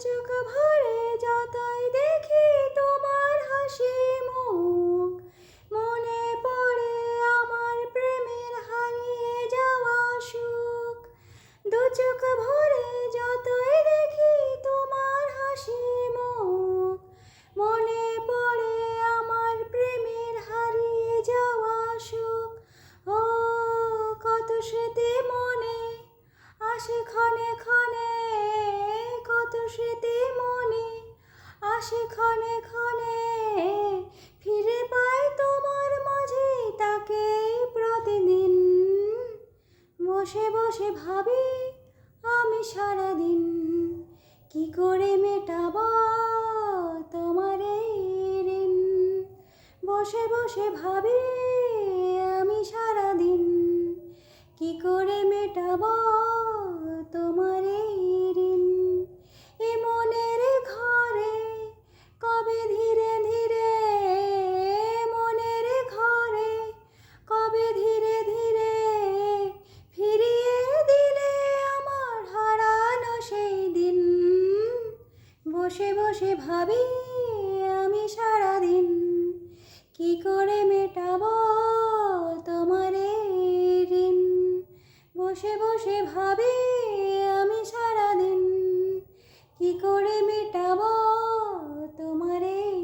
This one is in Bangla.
চোখ ভরে যতই দেখি তোমার হাসি মুখ, মনে পড়ে আমার প্রেমের হারিয়ে যাওয়া সুখ। দু চোখ ভরে যতই দেখি তোমার হাসি মুখ, মনে পড়ে আমার প্রেমের হারিয়ে যাওয়া সুখ। ও কত স্মৃতি মনে আসে ক্ষণে ক্ষণে, কত স্মৃতি মনে আসে ক্ষণে ক্ষণে, ফিরে পাই তোমার মাঝে তাকে প্রতিদিন। বসে বসে ভাবি আমি সারাদিন, কি করে মেটাবো তোমার এই ঋণ। বসে বসে ভাবি আমি সারাদিন, কি করে মেটাবো তোমার এই ঋণ। এ মনের ঘরে কবে ধীরে ধীরে, মনের ঘরে কবে ধীরে ধীরে ফিরিয়ে দিলে আমার হারানো সেই দিন। বসে বসে ভাবি আমি সারাদিন, কি করে মেটাবো তোমার এই ঋণ। বসে বসে ভাবি আমি সারাদিন, কি করে মেটাবো তোমার এই